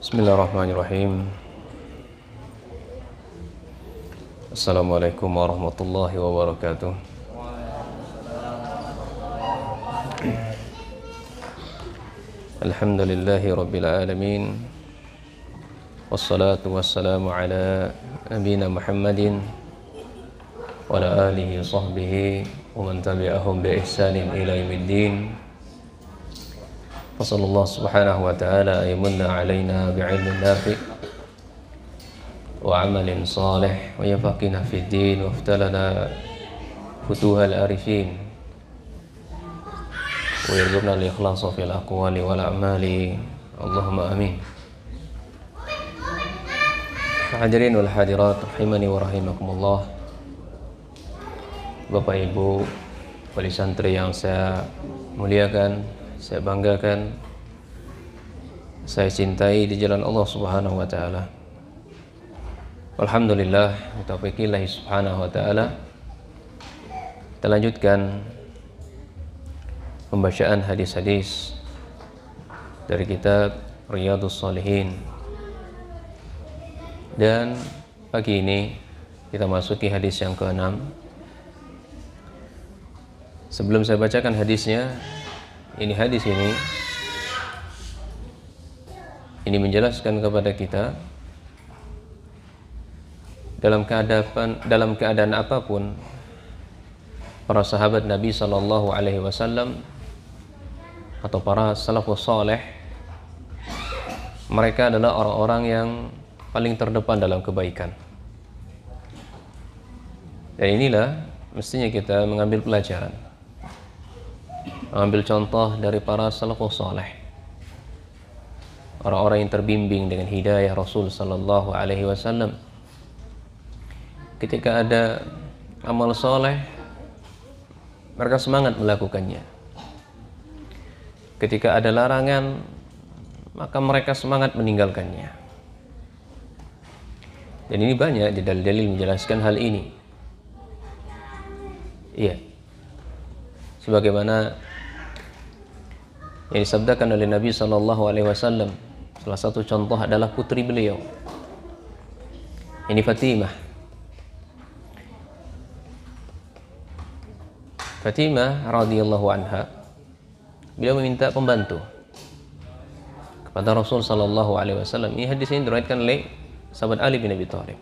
Bismillahirrahmanirrahim. Assalamualaikum warahmatullahi wabarakatuh. Alhamdulillahi rabbil alamin. Wassalatu wassalamu ala nabiyina Muhammadin wa ala alihi wa sahbihi wa man tabi'ahum bi ihsanin ila yaumiddin. Fasallallahu subhanahu wa ta'ala ayyamunna alaina bi'ilmin nafi' wa amalin salih wa yafaqina fid din wa aftalana futuhal arifin wa yarzuqna al-ikhlasa fil aqwali wal a'mali. Allahumma amin. Hadirin wal hadirat rahimani wa rahimakumullah. Bapak Ibu wali santri yang saya muliakan, saya banggakan, saya cintai di jalan Allah Subhanahu wa taala. Alhamdulillah, bitaufiqillah Subhanahu wa taala. Kita lanjutkan pembacaan hadis-hadis dari kitab Riyadhus Shalihin. Dan pagi ini kita masuki hadis yang ke-6. Sebelum saya bacakan hadisnya, hadis ini menjelaskan kepada kita dalam keadaan apapun para sahabat Nabi Sallallahu Alaihi Wasallam atau para salafus saleh, mereka adalah orang-orang yang paling terdepan dalam kebaikan. Dan inilah mestinya kita mengambil pelajaran, mengambil contoh dari para salafus saleh, orang-orang yang terbimbing dengan hidayah Rasul Sallallahu Alaihi Wasallam. Ketika ada amal soleh, mereka semangat melakukannya. Ketika ada larangan, maka mereka semangat meninggalkannya. Dan ini banyak di dalil-dalil menjelaskan hal ini. Iya, sebagaimana yang disabdakan oleh Nabi Sallallahu Alaihi Wasallam. Salah satu contoh adalah putri beliau, ini Fatimah radhiyallahu anha. Beliau meminta pembantu kepada Rasul Sallallahu Alaihi Wasallam. Ini hadis ini diriwayatkan oleh sahabat Ali bin Abi Thalib.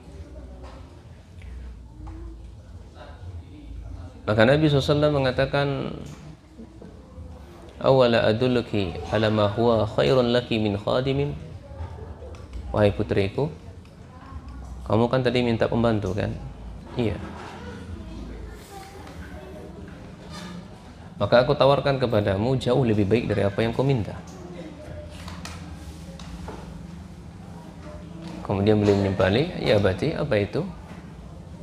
Maka Nabi SAW mengatakan, awala adulluki ala ma huwa khairun laki min khadimin. Wahai putriku, kamu kan tadi minta pembantu kan? Iya. Maka aku tawarkan kepadamu jauh lebih baik dari apa yang kau minta. Kemudian beliau menimpali, ya abati, apa itu?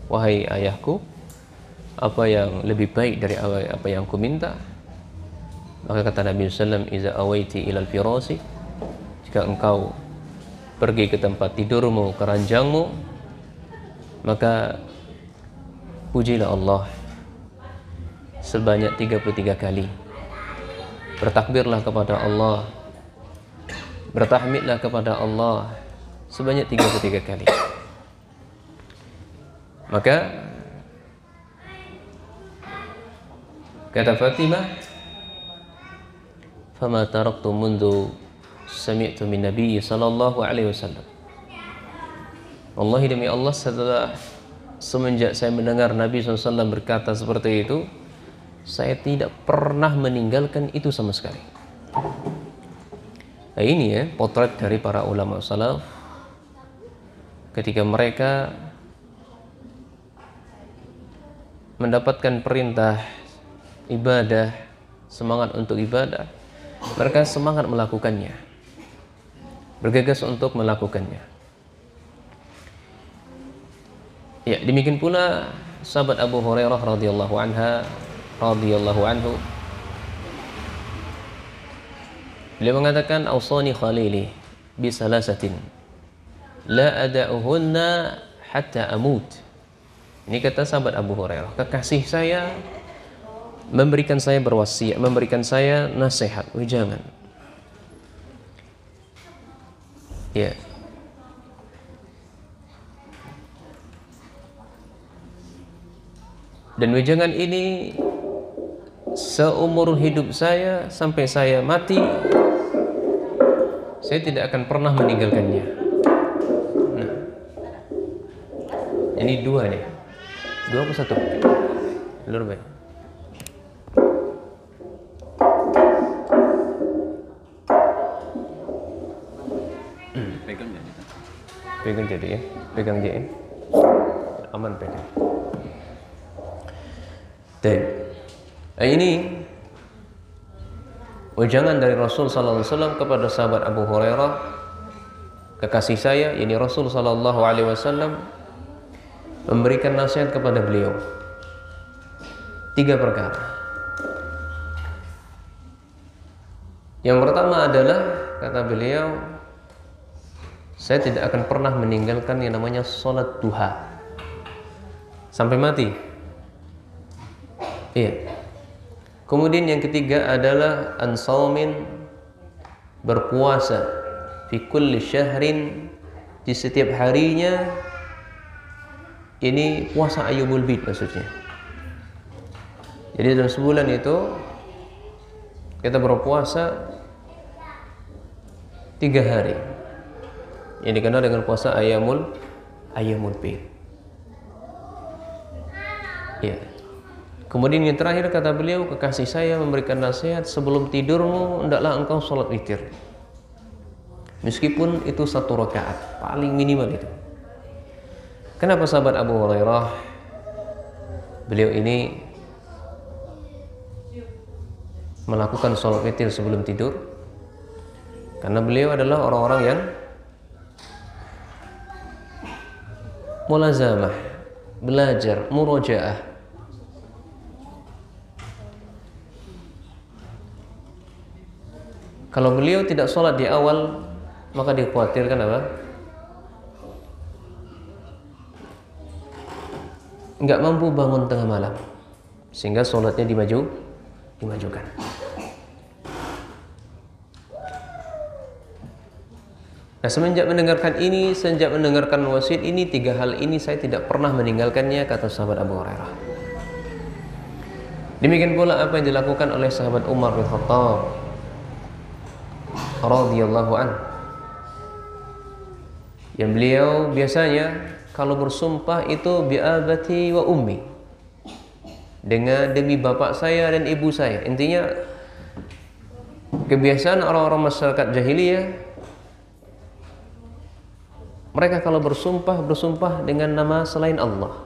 Wahai ayahku, apa yang lebih baik dari apa yang ku minta? Maka kata Nabi SAW, iza awaiti ilal firasi, jika engkau pergi ke tempat tidurmu, ke ranjangmu, maka pujilah Allah sebanyak 33 kali. Bertakbirlah kepada Allah, bertahmidlah kepada Allah sebanyak 33 kali. Maka kata Fatimah, fama taraktu mundu sami'tu min Nabi sallallahu alaihi wasallam. Wallahi demi Allah, semenjak saya mendengar Nabi SAW berkata seperti itu, saya tidak pernah meninggalkan itu sama sekali. Nah, ini ya potret dari para ulama salaf ketika mereka mendapatkan perintah ibadah, semangat untuk ibadah, mereka semangat melakukannya, bergegas untuk melakukannya. Ya, demikian pula sahabat Abu Hurairah radhiyallahu anhu. Beliau mengatakan, awsani khalili bi salasatin la ada'uhunna hatta amut. Ini kata sahabat Abu Hurairah, kekasih saya memberikan saya berwasiat, memberikan saya nasihat, jangan Ya. Dan wejangan ini seumur hidup saya sampai saya mati, saya tidak akan pernah meninggalkannya. Nah, ini dua nih. Dua apa satu? Lur baik. Pegang jadi ya, pegang jadi aman pegang. Dan ini wejangan dari Rasul sallallahu alaihi wasallam kepada sahabat Abu Hurairah, kekasih saya, ini Rasul sallallahu alaihi wasallam memberikan nasihat kepada beliau 3 perkara. Yang pertama adalah, kata beliau, saya tidak akan pernah meninggalkan yang namanya sholat duha sampai mati. Iya. Kemudian yang ketiga adalah ansaumin, berpuasa fi kulli syahrin, di setiap harinya. Ini puasa ayyamul bid maksudnya. Jadi dalam sebulan itu kita berpuasa 3 hari. Yang dikenal dengan puasa ayyamul bid. Ya. Kemudian yang terakhir, kata beliau, kekasih saya memberikan nasihat, sebelum tidurmu hendaklah engkau sholat witir. Meskipun itu 1 rakaat, paling minimal itu. Kenapa sahabat Abu Hurairah beliau ini melakukan sholat witir sebelum tidur? Karena beliau adalah orang-orang yang mulazamah, belajar, murojaah. Kalau beliau tidak sholat di awal, maka dikhawatirkan apa? Enggak mampu bangun tengah malam, sehingga sholatnya dimajukan. Nah, semenjak mendengarkan ini, sejak mendengarkan wasiat ini, 3 hal ini saya tidak pernah meninggalkannya, kata sahabat Abu Hurairah. Demikian pula apa yang dilakukan oleh sahabat Umar bin Khattab radhiyallahu an. Yang beliau biasanya kalau bersumpah itu bi abati wa ummi, dengan demi bapak saya dan ibu saya. Intinya kebiasaan orang-orang masyarakat jahiliyah, mereka kalau bersumpah dengan nama selain Allah.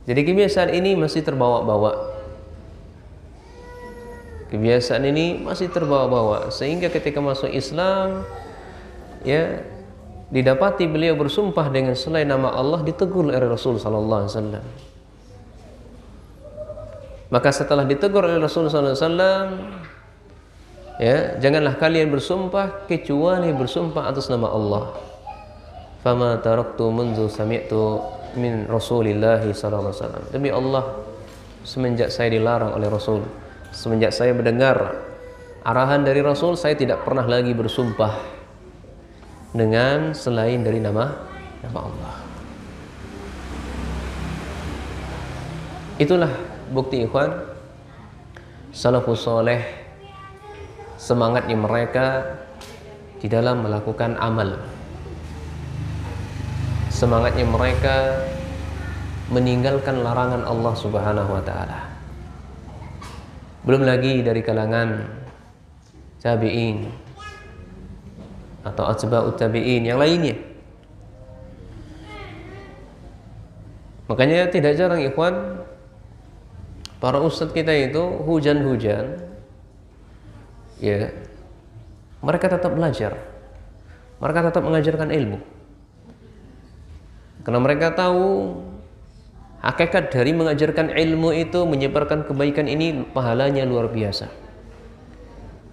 Jadi kebiasaan ini masih terbawa-bawa. Kebiasaan ini masih terbawa-bawa, sehingga ketika masuk Islam, ya, didapati beliau bersumpah dengan selain nama Allah, ditegur oleh Rasul sallallahu alaihi wasallam. Maka setelah ditegur oleh Rasul sallallahu alaihi wasallam, ya, janganlah kalian bersumpah kecuali bersumpah atas nama Allah. Fama taraktu mundu sami'tu min Rasulillah sallallahu alaihi wasallam. Demi Allah, semenjak saya dilarang oleh Rasul, semenjak saya mendengar arahan dari Rasul, saya tidak pernah lagi bersumpah dengan selain dari nama Allah. Itulah bukti, ikhwan, salafus saleh, semangatnya mereka di dalam melakukan amal, semangatnya mereka meninggalkan larangan Allah Subhanahu wa taala. Belum lagi dari kalangan tabi'in atau atba'ut tabi'in yang lainnya. Makanya tidak jarang, ikhwan, para ustadz kita itu hujan-hujan, ya, mereka tetap belajar, mereka tetap mengajarkan ilmu, karena mereka tahu hakikat dari mengajarkan ilmu itu, menyebarkan kebaikan ini pahalanya luar biasa.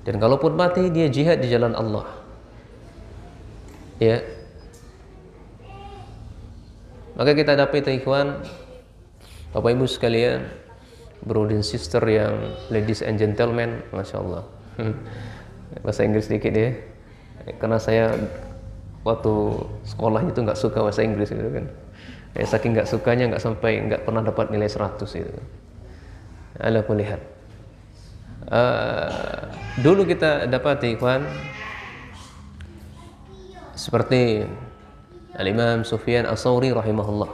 Dan kalaupun mati, dia jihad di jalan Allah. Ya. Maka kita dapat, ikhwan, Bapak Ibu sekalian, brother and sister yang ladies and gentlemen, Masya Allah. Bahasa Inggris sedikit ya. Karena saya waktu sekolah itu nggak suka bahasa Inggris gitu kan. Saking nggak sukanya nggak pernah dapat nilai 100 gitu. Ala kulli hal. Dulu kita dapati ikhwan seperti Al-Imam Sufyan Ats-Tsauri rahimahullah.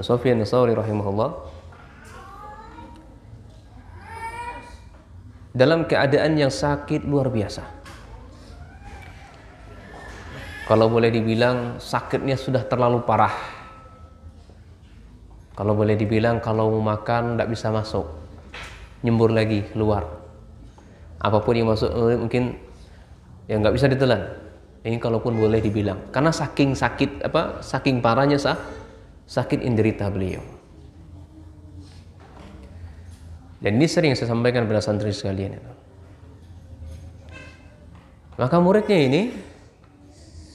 Sufyan Ats-Tsauri rahimahullah dalam keadaan yang sakit luar biasa. Kalau boleh dibilang sakitnya sudah terlalu parah. Kalau boleh dibilang kalau mau makan tidak bisa masuk, nyembur lagi keluar. Apapun yang masuk mungkin ya nggak bisa ditelan. Ini kalaupun boleh dibilang, karena saking sakit saking parahnya sakit inderita beliau. Dan ini sering saya sampaikan pada santri sekalian. Maka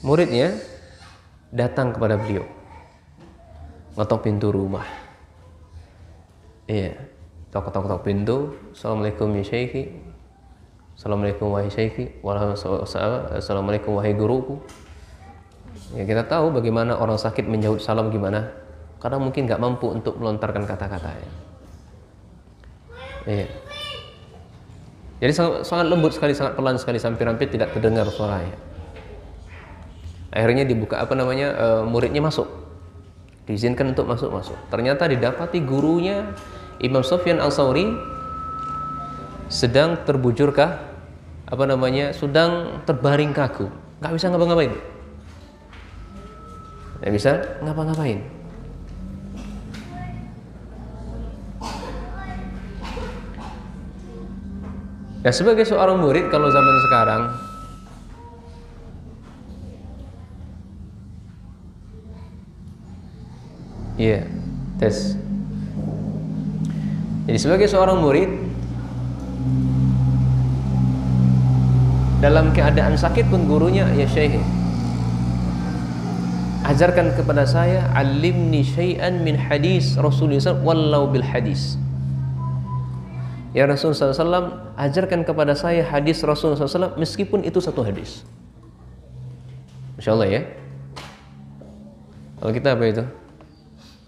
muridnya datang kepada beliau, ngetok pintu rumah. Iya, tok pintu. Assalamualaikum ya syekhi. Assalamualaikum wahai syekhi. Assalamualaikum wahai guruku. Ya, kita tahu bagaimana orang sakit menjawab salam gimana. Karena mungkin nggak mampu untuk melontarkan kata-katanya. Iya. Jadi sangat lembut sekali, sangat pelan sekali, hampir tidak terdengar suaranya. Akhirnya dibuka muridnya masuk, diizinkan untuk masuk. Ternyata didapati gurunya Imam Sufyan Ats-Tsauri sedang sedang terbaring kaku, nggak bisa ngapa-ngapain, nggak bisa ngapa-ngapain. Nah, sebagai seorang murid kalau zaman sekarang, tes. Jadi sebagai seorang murid dalam keadaan sakit pun gurunya, ya syekh, ajarkan kepada saya, alimni syai'an min hadis Rasulullah wallau bil hadis. Ya Rasulullah SAW, ajarkan kepada saya hadis Rasulullah SAW meskipun itu satu hadis. Masya Allah ya. Kalau kita apa itu?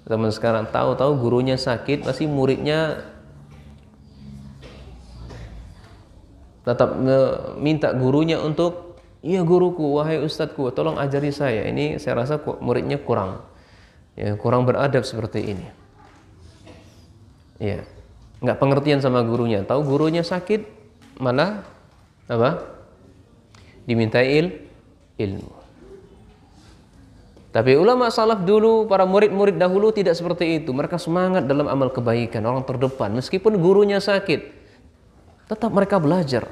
Zaman sekarang tahu-tahu gurunya sakit, masih muridnya tetap minta gurunya untuk, iya guruku, wahai ustadku, tolong ajari saya. Ini saya rasa muridnya kurang beradab seperti ini. Iya, nggak pengertian sama gurunya. Tahu gurunya sakit, malah dimintai ilmu. Tapi ulama salaf dulu, para murid-murid dahulu tidak seperti itu. Mereka semangat dalam amal kebaikan, orang terdepan. Meskipun gurunya sakit, tetap mereka belajar.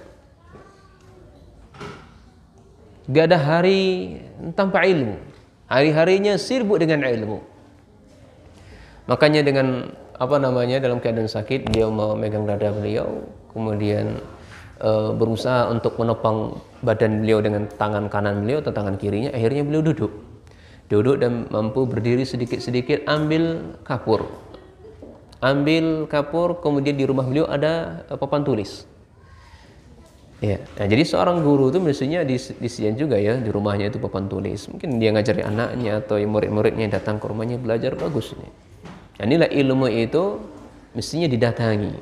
Gak ada hari tanpa ilmu. Hari-harinya sibuk dengan ilmu. Makanya dengan dalam keadaan sakit, dia mau megang dada beliau, kemudian berusaha untuk menopang badan beliau dengan tangan kanan beliau atau tangan kirinya. Akhirnya beliau duduk dan mampu berdiri sedikit-sedikit, ambil kapur, kemudian di rumah beliau ada papan tulis. Ya, nah, jadi seorang guru itu mestinya disediakan juga ya di rumahnya itu papan tulis. Mungkin dia ngajari anaknya atau murid-muridnya yang datang ke rumahnya belajar, bagus nih. Nah, inilah ilmu itu mestinya didatangi.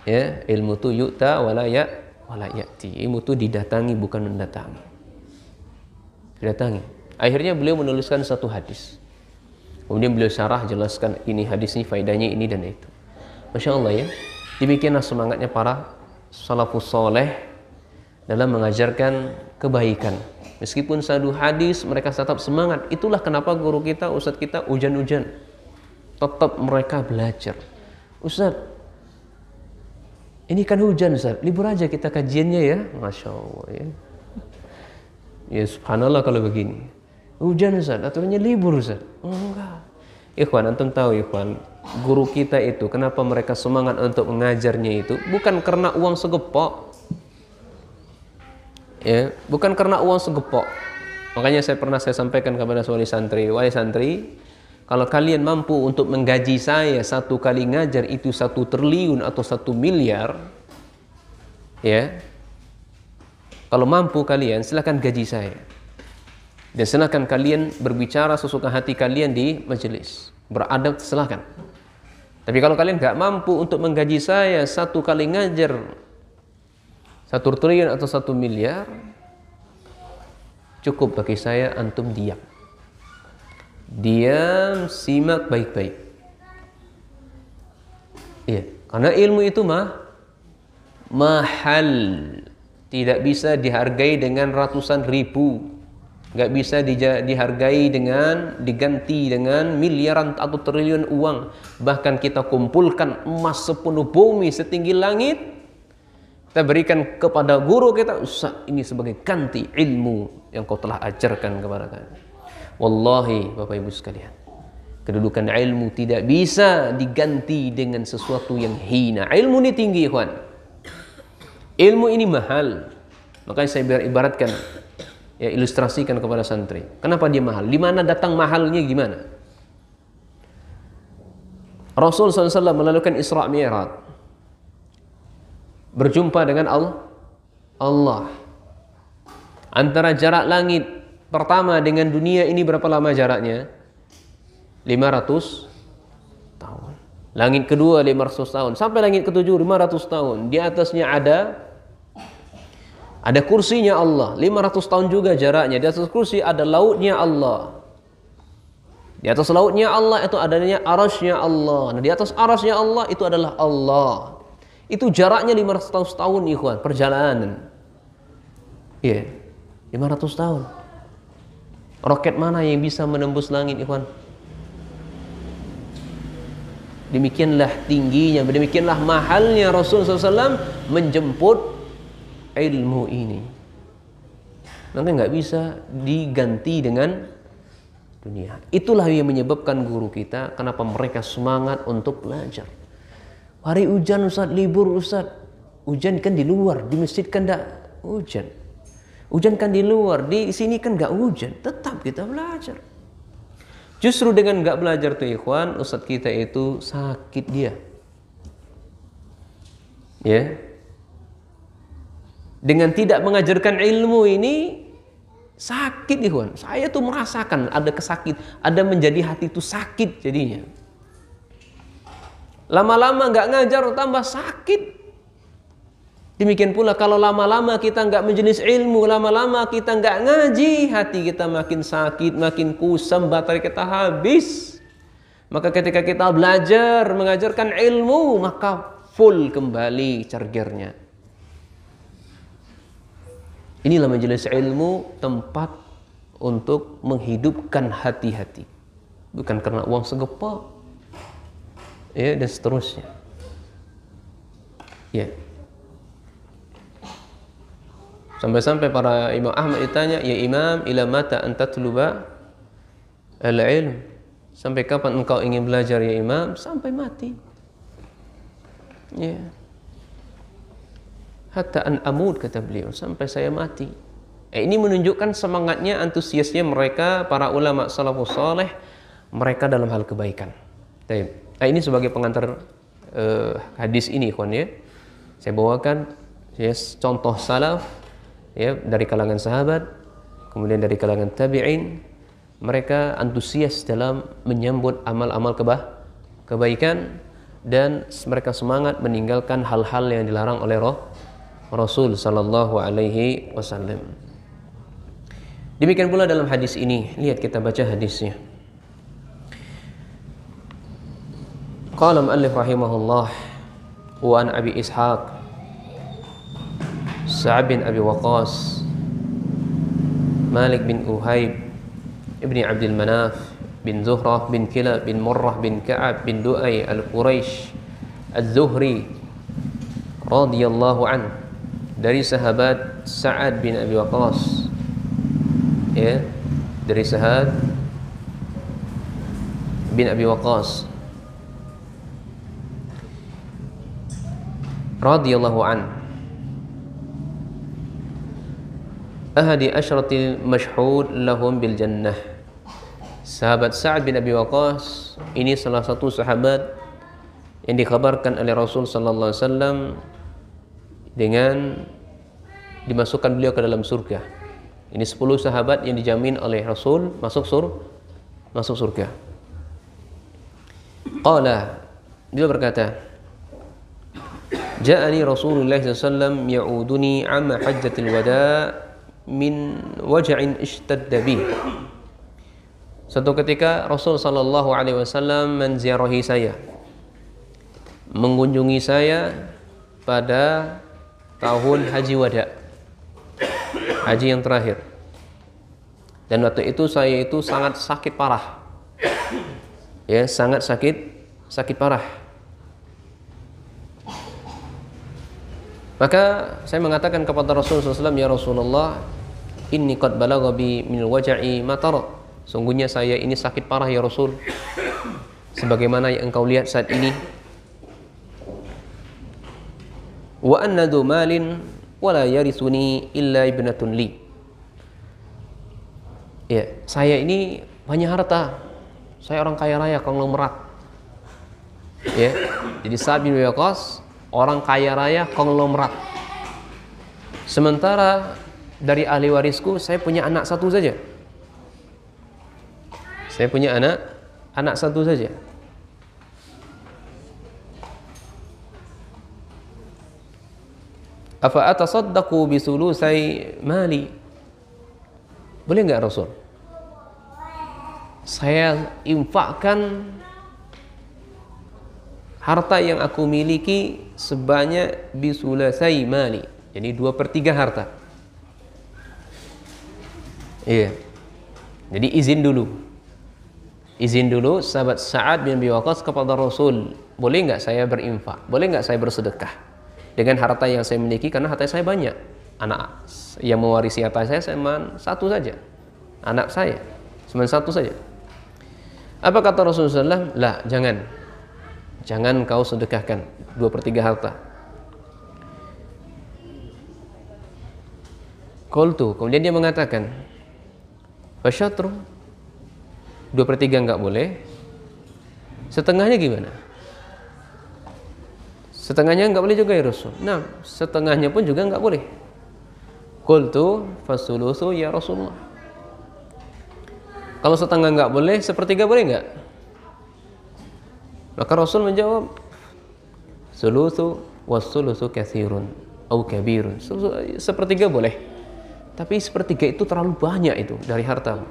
Ya, ilmu itu yu'ta wala ya'ti. Ilmu itu didatangi bukan mendatangi. Didatangi. Akhirnya beliau menuliskan satu hadis. Kemudian beliau syarah, jelaskan ini hadis ini, faedahnya ini dan itu. Masya Allah ya. Demikianlah semangatnya para salafus soleh dalam mengajarkan kebaikan. Meskipun satu hadis, mereka tetap semangat. Itulah kenapa guru kita, ustadz kita, hujan-hujan. Tetap mereka belajar. Ustadz, ini kan hujan Ustadz, libur aja kita kajiannya ya. Masya Allah ya. Ya subhanallah kalau begini. Hujan Ustaz, aturannya libur Ustaz. Enggak. Ikhwan, antum tahu ikhwan, guru kita itu kenapa mereka semangat untuk mengajarnya itu bukan karena uang segepok. Ya, bukan karena uang segepok. Makanya saya sampaikan kepada wali santri, wahai santri, kalau kalian mampu untuk menggaji saya satu kali ngajar itu 1 triliun atau 1 miliar, ya, Kalau mampu kalian, silakan gaji saya. Dan silakan kalian berbicara sesuka hati kalian di majelis. Beradab silakan. Tapi kalau kalian nggak mampu untuk menggaji saya satu kali ngajar 1 triliun atau 1 miliar, cukup bagi saya antum diam. Diam, simak baik-baik. Iya, karena ilmu itu mahal. Tidak bisa dihargai dengan ratusan ribu. Nggak bisa dihargai dengan diganti dengan miliaran atau triliun uang. Bahkan kita kumpulkan emas sepenuh bumi setinggi langit, kita berikan kepada guru kita, Ustaz, ini sebagai ganti ilmu yang kau telah ajarkan kepada kami. Wallahi Bapak Ibu sekalian, kedudukan ilmu tidak bisa diganti dengan sesuatu yang hina. Ilmu ini tinggi, ikhwan. Ilmu ini mahal. Makanya saya ibaratkan, ya, ilustrasikan kepada santri. Kenapa dia mahal? Di mana datang mahalnya gimana? Rasul SAW melakukan Isra Mi'raj, berjumpa dengan Allah. Antara jarak langit pertama dengan dunia ini berapa lama jaraknya? 500 tahun. Langit kedua 500 tahun. Sampai langit ketujuh 500 tahun. Di atasnya ada kursinya Allah, 500 tahun juga jaraknya. Di atas kursi ada lautnya Allah. Di atas lautnya Allah itu adanya arasnya Allah. Nah, di atas arasnya Allah itu adalah Allah. Itu jaraknya 500 tahun, ikhwan, perjalanan. Iya, 500 tahun. Roket mana yang bisa menembus langit, ikhwan? Demikianlah tingginya, demikianlah mahalnya Rasulullah SAW menjemput ilmu ini. Maka nggak bisa diganti dengan dunia. Itulah yang menyebabkan guru kita kenapa mereka semangat untuk belajar. Hari hujan Ustaz, libur Ustaz. Hujan kan di luar, di masjid kan nggak hujan. Hujan kan di luar, di sini kan nggak hujan. Tetap kita belajar. Justru dengan nggak belajar tuh ikhwan, Ustaz kita itu sakit dia. Ya. Dengan tidak mengajarkan ilmu ini sakit, ikhwan. Saya tuh merasakan ada ada menjadi hati itu sakit jadinya. Lama-lama nggak ngajar tambah sakit. Demikian pula kalau lama-lama kita nggak menjenis ilmu, lama-lama kita nggak ngaji, hati kita makin sakit, makin kusam, baterai kita habis. Maka ketika kita belajar mengajarkan ilmu, maka full kembali chargernya. Inilah majelis ilmu, tempat untuk menghidupkan hati-hati. Bukan karena uang segepak, ya, dan seterusnya. Ya. Sampai-sampai para Imam Ahmad ditanya, ya Imam, ila mata anta tuluba al-ilm? Sampai kapan engkau ingin belajar ya Imam? Sampai mati. Ya. Hatta an amud, kata beliau, sampai saya mati. Ini menunjukkan semangatnya, antusiasnya mereka, para ulama salafus saleh, mereka dalam hal kebaikan. Nah, ini sebagai pengantar hadis ini, ikhwan, ya. Saya bawakan contoh salaf, ya, dari kalangan sahabat, kemudian dari kalangan tabi'in. Mereka antusias dalam menyambut amal-amal kebaikan, dan mereka semangat meninggalkan hal-hal yang dilarang oleh Rasul sallallahu alaihi wasallam. Demikian pula dalam hadis ini. Lihat, kita baca hadisnya. Qala mu'allif rahimahullah wa an Abi Ishaq Sa'ad bin Abi Waqqas Malik bin Uhayb ibni Abdul Manaf bin Zuhrah bin Kilab bin Murrah bin Ka'ab bin Du'ay al-Quraish az-Zuhri radhiyallahu anhu, dari sahabat Sa'ad bin Abi Waqqas, ya, dari Sa'ad bin Abi Waqqas radhiyallahu an, ahadi asyratil mashhud lahum bil jannah. Sahabat Sa'ad bin Abi Waqqas ini salah satu sahabat yang dikabarkan oleh Rasul sallallahu alaihi wasallam dengan dimasukkan beliau ke dalam surga. Ini 10 sahabat yang dijamin oleh Rasul masuk surga. Qala, beliau berkata, Ja'ani Rasulullah SAW ya'uduni amma hajjatil wada' min waja'in ishtadda bih. Suatu ketika Rasul sallallahu alaihi wasallam menziarahi saya, mengunjungi saya pada tahun haji wada, haji yang terakhir. Dan waktu itu saya itu sangat sakit parah. Ya, sangat sakit parah. Maka saya mengatakan kepada Rasulullah SAW, ya Rasulullah, inni qad balagha bi min waja'i ma tara. Sungguhnya saya ini sakit parah ya Rasul, sebagaimana yang engkau lihat saat ini. Wa anna dhu malin wa la yarisuni illa ibnatun li. Ya, saya ini banyak harta. Saya orang kaya raya, konglomerat. Ya, jadi Sa'ad bin Waqqas orang kaya raya, konglomerat. Sementara dari ahli warisku saya punya anak satu saja. Saya punya anak satu saja. Afa atasaddaqu bi sulusai mali? Boleh enggak Rasul? Saya infakkan harta yang aku miliki sebanyak bisulasai mali. Jadi 2/3 harta. Iya. Jadi izin dulu sahabat Sa'ad bin Abi Waqqas kepada Rasul, boleh nggak saya berinfak? Boleh nggak saya bersedekah dengan harta yang saya miliki, karena harta saya banyak. Anak yang mewarisi harta saya cuma satu saja. Anak saya cuma satu saja. Apa kata Rasulullah? Lah, jangan kau sedekahkan 2/3 harta. Qultu, kemudian dia mengatakan, fasyatru, 2/3 enggak boleh. Setengahnya gimana? Setengahnya enggak boleh juga ya Rasul. Nah, setengahnya pun juga enggak boleh. Qultu fasulusu ya Rasulullah. Kalau setengah enggak boleh, 1/3 boleh enggak? Maka Rasul menjawab, sulusu wassulusu katsirun au kabirun. 1/3 boleh. Tapi 1/3 itu terlalu banyak itu dari harta.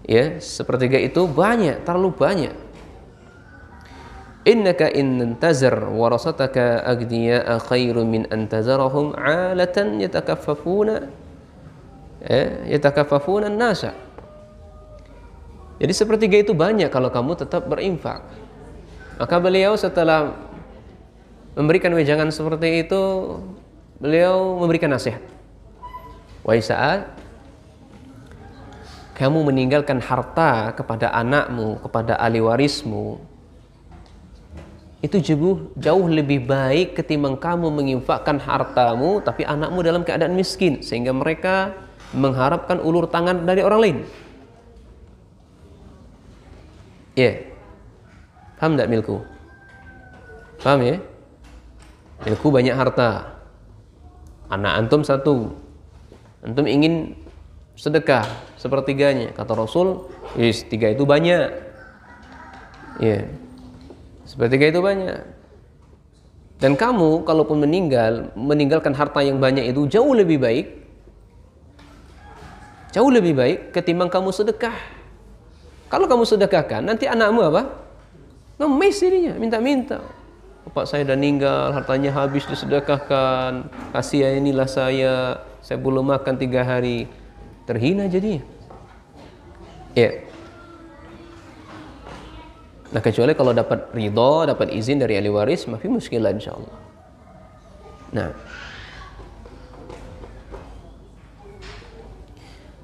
Ya, 1/3 itu banyak, terlalu banyak. Innaka in tazar warasataka agniya'a khairu min an tazarahum 'alatan yatakaffafuna an-nasa. Jadi 1/3 itu banyak kalau kamu tetap berinfak. Maka beliau setelah memberikan wejangan seperti itu, beliau memberikan nasihat. Wahai Sa'ad, kamu meninggalkan harta kepada anakmu, kepada ahli warismu, itu jauh lebih baik ketimbang kamu menginfakkan hartamu tapi anakmu dalam keadaan miskin, sehingga mereka mengharapkan ulur tangan dari orang lain. Ya, paham tidak milku? Paham ya? Milku banyak harta, anak antum satu, antum ingin sedekah 1/3-nya, kata Rasul, 3 itu banyak. Ya, 1/3 itu banyak. Dan kamu kalaupun meninggalkan harta yang banyak itu jauh lebih baik ketimbang kamu sedekah. Kalau kamu sedekahkan, nanti anakmu apa? Ngemis dirinya, minta-minta. Bapak saya udah meninggal, hartanya habis disedekahkan, kasihan inilah saya belum makan 3 hari. Terhina jadinya. Ya. Nah, kecuali kalau dapat ridho, dapat izin dari ahli waris, mafi muskilah insyaallah. Nah.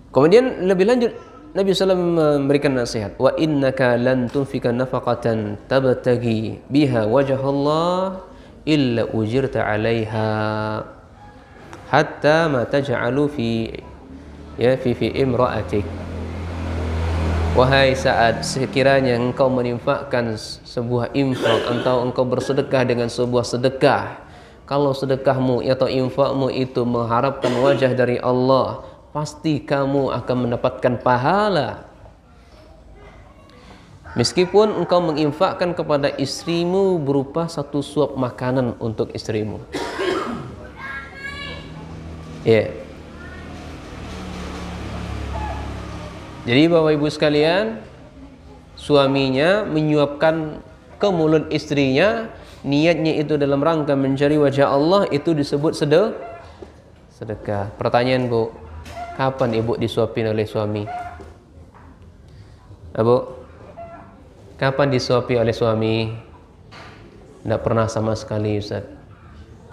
Kemudian lebih lanjut Nabi SAW memberikan nasihat, wa innaka lan tunfika nafaqatan tabtagi biha wajh Allah illa ujirta 'alaiha hatta ma taj'alu fi imra'atik. Wahai Sa'ad, sekiranya engkau meninfakkan sebuah infak atau engkau bersedekah dengan sebuah sedekah, kalau sedekahmu atau infakmu itu mengharapkan wajah dari Allah, pasti kamu akan mendapatkan pahala. Meskipun engkau menginfakkan kepada istrimu berupa satu suap makanan untuk istrimu. Ya. Jadi Bapak Ibu sekalian, suaminya menyuapkan ke mulut istrinya, niatnya itu dalam rangka mencari wajah Allah, itu disebut sedekah. Pertanyaan Bu, kapan Ibu disuapin oleh suami? Bu, kapan disuapi oleh suami? Tidak pernah sama sekali Ustaz.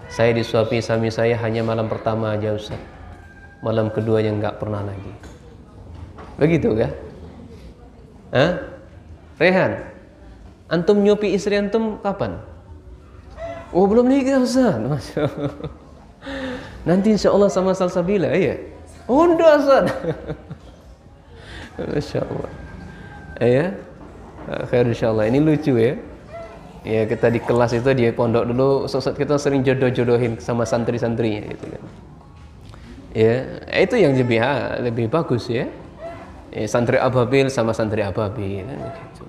Saya disuapi suami saya hanya malam pertama aja Ustaz. Malam keduanya nggak pernah lagi. Begitu kah? Hah? Rehan, antum nyuapi istri antum kapan? Oh belum nikah Ustaz. Masya Allah. Nanti insya Allah sama salsabila ya. Oh udah Ustaz. Masya Allah. Ya. Khair insyaallah. Ini lucu ya. Ya kita di kelas itu di pondok dulu Ustaz kita sering jodoh-jodohin sama santri-santrinya gitu kan. Ya, itu yang lebih bagus ya. Santri ababil sama santri ababil gitu.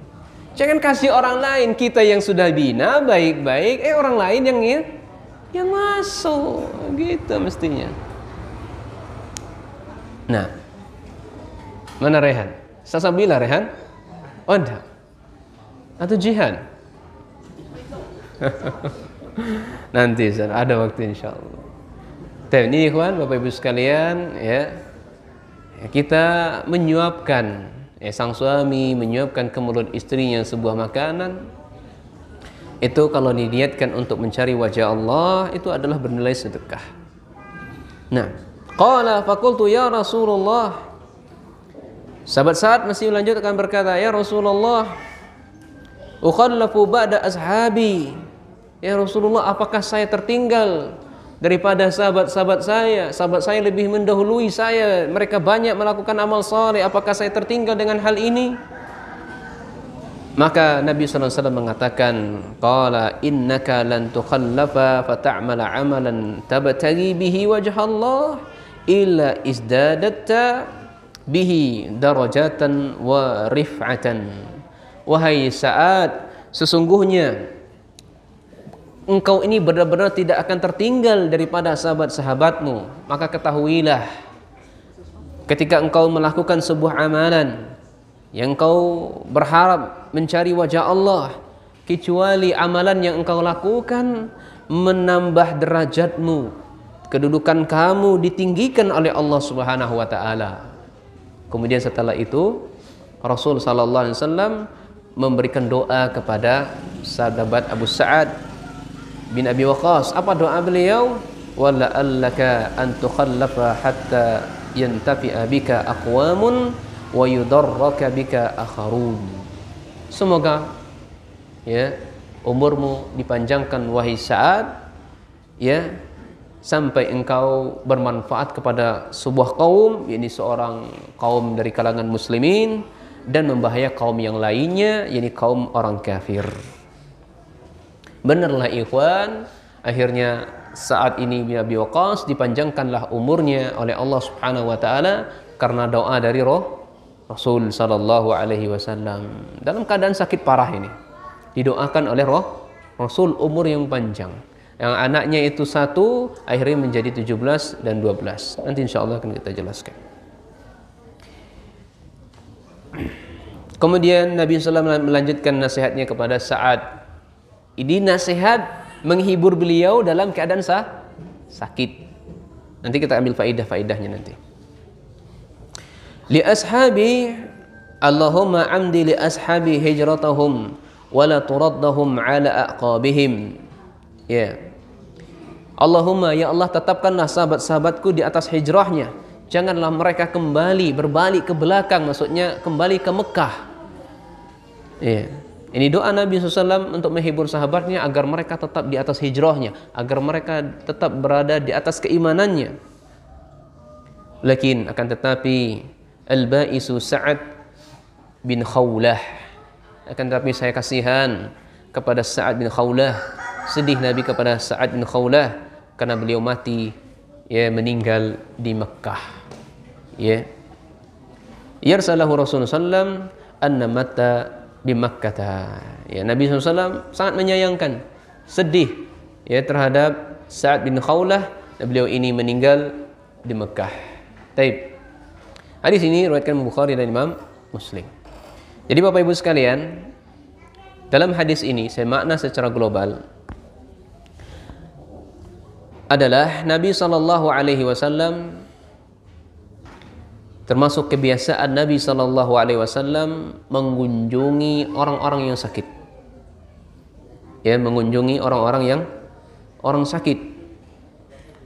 Jangan kasih orang lain, kita yang sudah bina baik-baik, orang lain yang masuk gitu mestinya. Nah. Mana Rehan? Salsabila Rehan? Oh enggak. Atau Jihan? Nanti ada waktu insyaallah. Ini ikhwan Bapak Ibu sekalian ya. Kita menyuapkan sang suami menyuapkan ke mulut istrinya sebuah makanan. Itu kalau diniatkan untuk mencari wajah Allah, itu adalah bernilai sedekah. Nah, qala faqultu ya Rasulullah. Sahabat Sa'ad masih melanjutkan berkata, ya Rasulullah, ukhallafu ba'da ashabi. Ya Rasulullah, apakah saya tertinggal daripada sahabat-sahabat saya? Sahabat saya lebih mendahului saya, mereka banyak melakukan amal saleh. Apakah saya tertinggal dengan hal ini? Maka Nabi SAW mengatakan, qala innaka lan tukhallafa fata'mala amalan tabtaghi bihi wajh Allah illa izdadatta bihi darajatan wa rif'atan. Wahai Sa'ad, sesungguhnya engkau ini benar-benar tidak akan tertinggal daripada sahabat-sahabatmu. Maka ketahuilah, ketika engkau melakukan sebuah amalan yang engkau berharap mencari wajah Allah, kecuali amalan yang engkau lakukan menambah derajatmu, kedudukan kamu ditinggikan oleh Allah Subhanahu wa taala. Kemudian setelah itu Rasul sallallahu alaihi wasallam memberikan doa kepada sahabat Abu Sa'ad bin Abi Waqqas. Apa doa beliau? Wala allaka an tukhallafa hatta yantafi'a bika aqwamun wa yudarraka bika akharun. Semoga ya umurmu dipanjangkan wahai Sa'ad ya, sampai engkau bermanfaat kepada sebuah kaum, yakni seorang kaum dari kalangan muslimin, dan membahaya kaum yang lainnya, yakni kaum orang kafir. Benarlah ikhwan, akhirnya saat ini bin Abi Waqqas dipanjangkanlah umurnya oleh Allah Subhanahu wa taala karena doa dari Rasul sallallahu alaihi wasallam. Dalam keadaan sakit parah ini didoakan oleh Rasul umur yang panjang. Yang anaknya itu 1 akhirnya menjadi 17 dan 12. Nanti insyaallah akan kita jelaskan. Kemudian Nabi SAW melanjutkan nasihatnya kepada Sa'ad. Ini nasihat menghibur beliau dalam keadaan sakit. Nanti kita ambil faedah-faedahnya nanti. Li ashabi Allahumma amdi li ashabi hijratahum wa la turaddahum ala aqabihim. Ya. Allahumma ya Allah, tetapkanlah sahabat-sahabatku di atas hijrahnya. Janganlah mereka berbalik ke belakang, maksudnya kembali ke Mekah. Ya. Ini doa Nabi SAW untuk menghibur sahabatnya agar mereka tetap di atas hijrahnya, agar mereka tetap berada di atas keimanannya. Lakin akan tetapi al-ba'isu Sa'ad bin Khawlah, akan tetapi saya kasihan kepada Sa'ad bin Khawlah, sedih Nabi kepada Sa'ad bin Khawlah karena beliau mati, ya, meninggal di Mekah. Ya. Yarsalahu Rasulullah SAW anna mata di Makkah. Ya, Nabi SAW sangat menyayangkan, sedih, ya, terhadap Sa'ad bin Khawlah, dan beliau ini meninggal di Mekah. Taib. Hadis ini riwayatkan Bukhari dan Imam Muslim. Jadi Bapak Ibu sekalian, dalam hadis ini saya makna secara global adalah Nabi SAW, termasuk kebiasaan Nabi SAW mengunjungi orang-orang yang sakit. Ya, mengunjungi orang sakit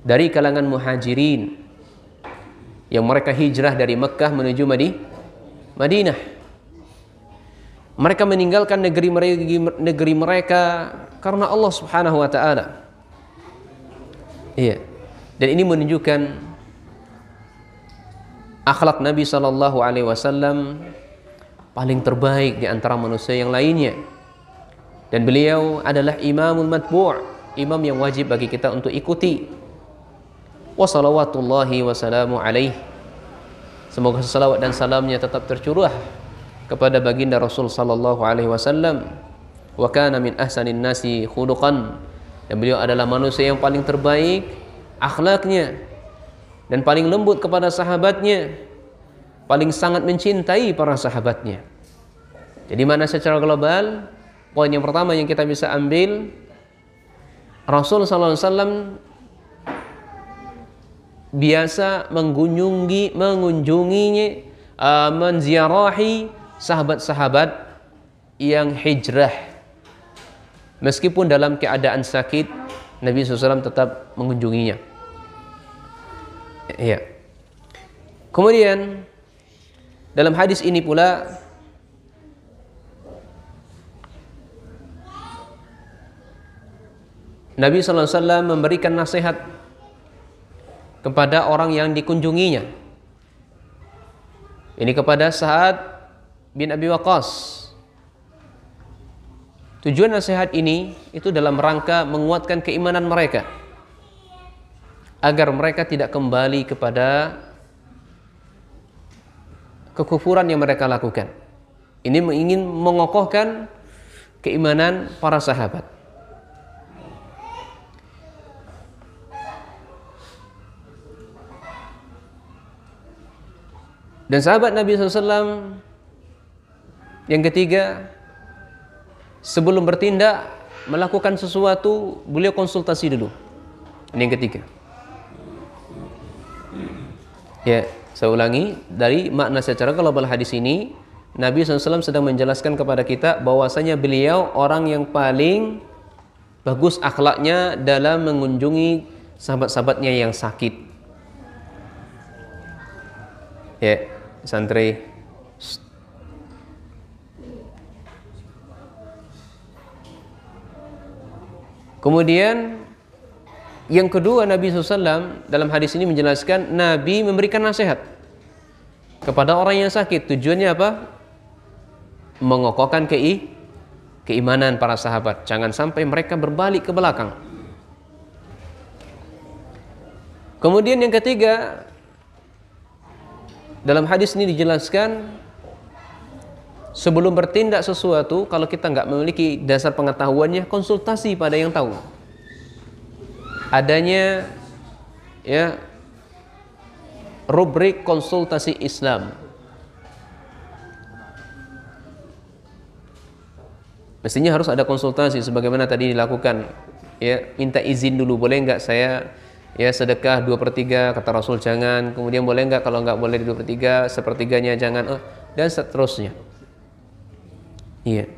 dari kalangan muhajirin yang mereka hijrah dari Mekah menuju Madinah. Mereka meninggalkan negeri mereka karena Allah Subhanahu wa taala. Iya. Dan ini menunjukkan akhlak Nabi sallallahu alaihi wasallam paling terbaik di antara manusia yang lainnya. Dan beliau adalah imamul matbu', imam yang wajib bagi kita untuk ikuti. Wa salawatullahi wa salamu alaihi. Semoga salawat dan salamnya tetap tercurah kepada baginda Rasul sallallahu alaihi wasallam. Wa kana min ahsanin nasi khuluqan. Dan beliau adalah manusia yang paling terbaik akhlaknya dan paling lembut kepada sahabatnya, paling sangat mencintai para sahabatnya. Jadi mana secara global, poin yang pertama yang kita bisa ambil, Rasul sallallahu alaihi wasallam biasa mengunjunginya, menziarahi sahabat-sahabat yang hijrah. Meskipun dalam keadaan sakit, Nabi SAW tetap mengunjunginya. Ya. Kemudian dalam hadis ini pula Nabi SAW memberikan nasihat kepada orang yang dikunjunginya. Ini kepada Sa'ad bin Abi Waqqas. Tujuan nasihat ini itu dalam rangka menguatkan keimanan mereka, agar mereka tidak kembali kepada kekufuran yang mereka lakukan. Ini ingin mengokohkan keimanan para sahabat. Dan sahabat Nabi SAW yang ketiga, sebelum bertindak melakukan sesuatu, beliau konsultasi dulu. Ini yang ketiga. Ya, saya ulangi, dari makna secara global hadis ini, Nabi SAW sedang menjelaskan kepada kita bahwasanya beliau orang yang paling bagus akhlaknya dalam mengunjungi sahabat-sahabatnya yang sakit. Ya, santri. Kemudian yang kedua, Nabi SAW dalam hadis ini menjelaskan Nabi memberikan nasihat kepada orang yang sakit. Tujuannya apa? Mengokohkan keimanan para sahabat. Jangan sampai mereka berbalik ke belakang. Kemudian yang ketiga, dalam hadis ini dijelaskan sebelum bertindak sesuatu, kalau kita nggak memiliki dasar pengetahuannya, konsultasi pada yang tahu. Adanya ya rubrik konsultasi Islam. Mestinya harus ada konsultasi sebagaimana tadi dilakukan. Ya, minta izin dulu, boleh nggak saya ya sedekah 2/3, kata Rasul jangan. Kemudian boleh nggak, kalau nggak boleh 2/3, sepertiganya jangan, dan seterusnya. Iya.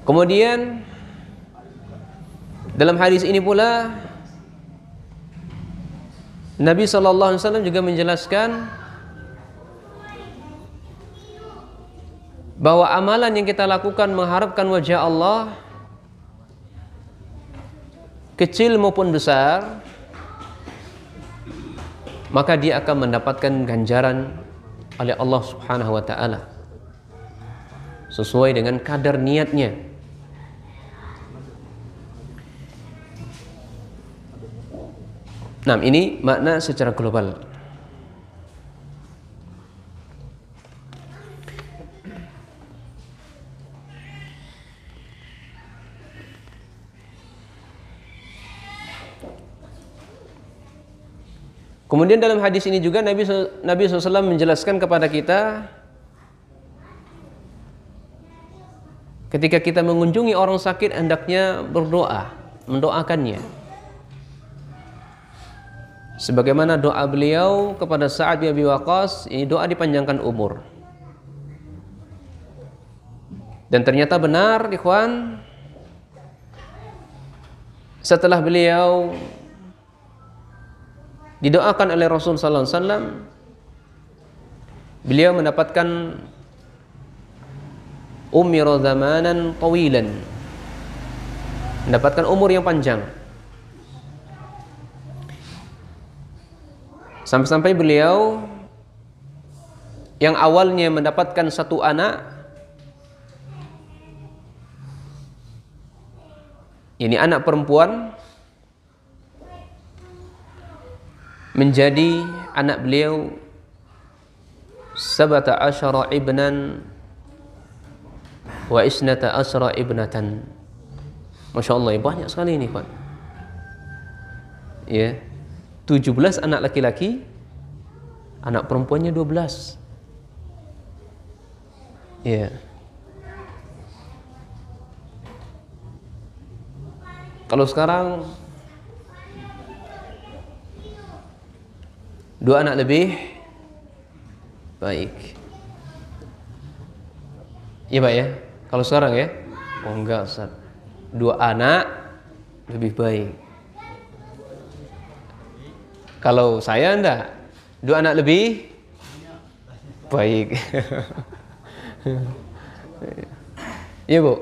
Kemudian dalam hadis ini pula Nabi SAW juga menjelaskan bahwa amalan yang kita lakukan mengharapkan wajah Allah, kecil maupun besar, maka dia akan mendapatkan ganjaran oleh Allah Subhanahu wa taala sesuai dengan kadar niatnya. Nah, ini makna secara global. Kemudian dalam hadis ini juga Nabi SAW menjelaskan kepada kita, ketika kita mengunjungi orang sakit hendaknya berdoa, mendoakannya. Sebagaimana doa beliau kepada Sa'ad bin Abi Waqqas, ini doa dipanjangkan umur. Dan ternyata benar, ikhwan, setelah beliau didoakan oleh Rasul sallallahu alaihi wasallam, beliau mendapatkan umira zamanan tawilan, mendapatkan umur yang panjang. Sampai-sampai beliau yang awalnya mendapatkan satu anak, ini anak perempuan, menjadi anak beliau 17 ibnan wa 12 ibnatan. Masya Allah, banyak sekali ini, Pak. Ya, 17 anak laki-laki, anak perempuannya 12. Ya. Kalau sekarang 2 anak lebih baik. Iya Pak ya? Kalau sekarang ya? Oh enggak Ustaz, 2 anak lebih baik. Kalau saya enggak, 2 anak lebih baik. Iya Bu.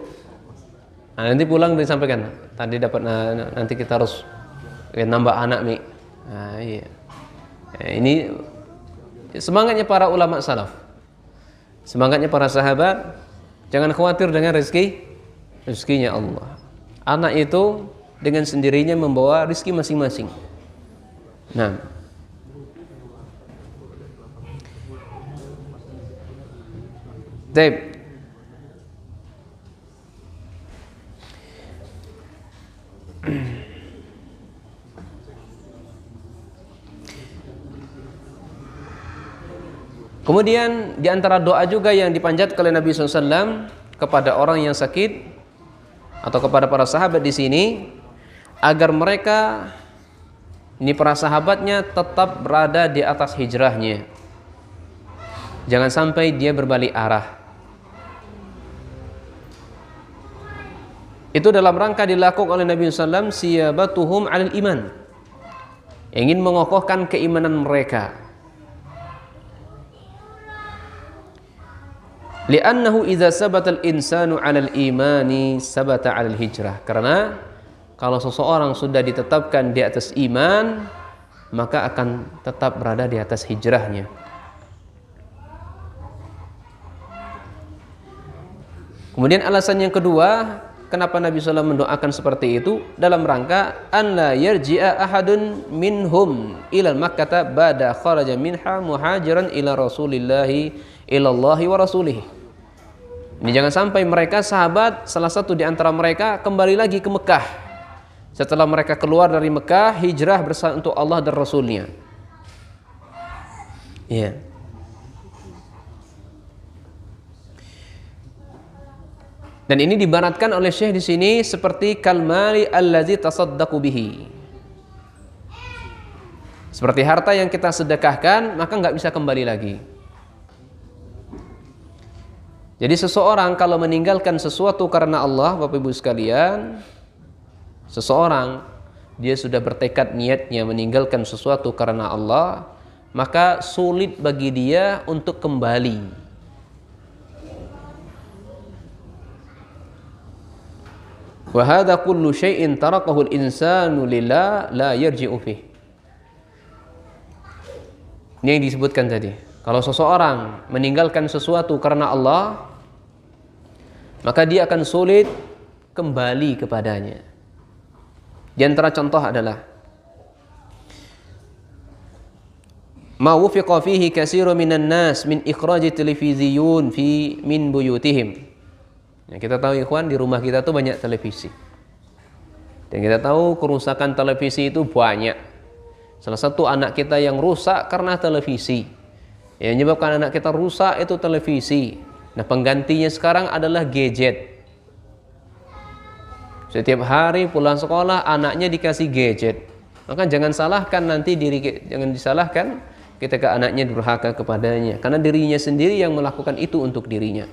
Nah, nanti pulang disampaikan. Tadi dapat, nanti kita harus nambah anak Mi. Nah iya. Ini semangatnya para ulama salaf, semangatnya para sahabat. Jangan khawatir dengan rezekinya Allah. Anak itu dengan sendirinya membawa rezeki masing-masing. Nah, baik. Kemudian di antara doa juga yang dipanjatkan oleh Nabi SAW kepada orang yang sakit atau kepada para sahabat di sini, agar mereka, ini para sahabatnya, tetap berada di atas hijrahnya. Jangan sampai dia berbalik arah. Itu dalam rangka dilakukan oleh Nabi SAW, siyabatuhum alal iman, ingin mengokohkan keimanan mereka. Li'annahu idza sabatal insanu 'alal imani sabata 'alal hijrah. Karena kalau seseorang sudah ditetapkan di atas iman, maka akan tetap berada di atas hijrahnya. Kemudian alasan yang kedua, kenapa Nabi SAW mendoakan seperti itu, dalam rangka an la yarji'a ahadun minhum ila Makkah ba'da kharaja minha muhajiran ila Rasulillahi ilallahi wa rasulihi. Ini jangan sampai mereka sahabat, salah satu di antara mereka kembali lagi ke Mekah setelah mereka keluar dari Mekah, hijrah bersama untuk Allah dan Rasulnya. Ya. Dan ini dibaratkan oleh Syekh di sini seperti kalmali allazi tasaddaqu bihi. Seperti harta yang kita sedekahkan, maka nggak bisa kembali lagi. Jadi seseorang kalau meninggalkan sesuatu karena Allah, Bapak Ibu sekalian, seseorang dia sudah bertekad niatnya meninggalkan sesuatu karena Allah, maka sulit bagi dia untuk kembali. Wa hadza kullu syai'in tarakahu al-insanu lillah la yarji'u fihi. Ini yang disebutkan tadi. Kalau seseorang meninggalkan sesuatu karena Allah, maka dia akan sulit kembali kepadanya. Di antara contoh adalah ma wufiqa fihi katsirun minan nas min ikhraji televiziyun min buyutihim. Ya, kita tahu ikhwan, di rumah kita tuh banyak televisi. Dan kita tahu kerusakan televisi itu banyak. Salah satu anak kita yang rusak karena televisi. Yang menyebabkan anak kita rusak itu televisi. Nah, penggantinya sekarang adalah gadget. Setiap hari pulang sekolah anaknya dikasih gadget. Maka jangan salahkan nanti jangan disalahkan ketika anaknya durhaka kepadanya, karena dirinya sendiri yang melakukan itu untuk dirinya.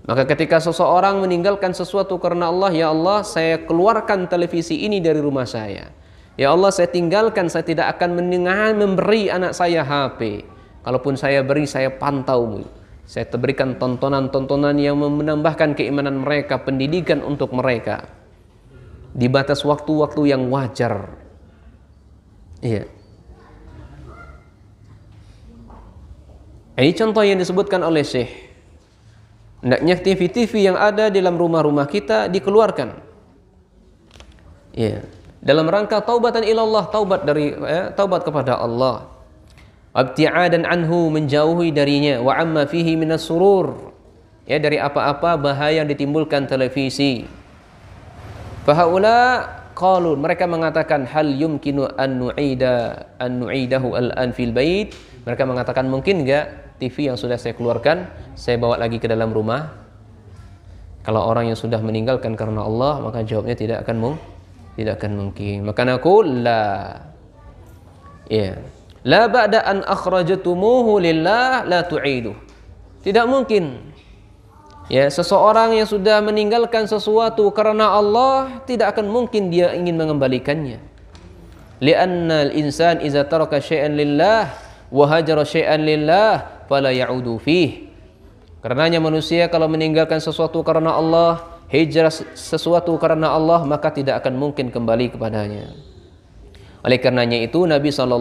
Maka ketika seseorang meninggalkan sesuatu karena Allah, ya Allah, saya keluarkan televisi ini dari rumah saya. Ya Allah, saya tinggalkan, saya tidak akan memberi anak saya HP. Kalaupun saya beri, saya pantau. Saya berikan tontonan-tontonan yang menambahkan keimanan mereka, pendidikan untuk mereka. Di batas waktu-waktu yang wajar. Iya. Ini contoh yang disebutkan oleh Syekh. Hendaknya TV-TV yang ada di dalam rumah-rumah kita dikeluarkan. Iya. Dalam rangka taubatan ilallah, taubat kepada Allah. Abti'adan anhu, menjauhi darinya, wa amma fihi minas surur, ya, dari apa-apa bahaya yang ditimbulkan televisi. Fahaula qalu, mereka mengatakan hal yumkinu an nu'idahu al-an fil bait. Mereka mengatakan, mungkin enggak TV yang sudah saya keluarkan saya bawa lagi ke dalam rumah? Kalau orang yang sudah meninggalkan karena Allah, maka jawabnya tidak akan mungkin. Maka naqul la. Ya. La ba'da an akhrajtumuhu lillah la tu'idu. Tidak mungkin. Ya, seseorang yang sudah meninggalkan sesuatu karena Allah, tidak akan mungkin dia ingin mengembalikannya. Li'anna al-insan idza taraka syai'an lillah wa hajara syai'an lillah fala ya'udu fih. Karenanya manusia kalau meninggalkan sesuatu karena Allah, hijrah sesuatu karena Allah, maka tidak akan mungkin kembali kepadanya. Oleh karenanya itu Nabi SAW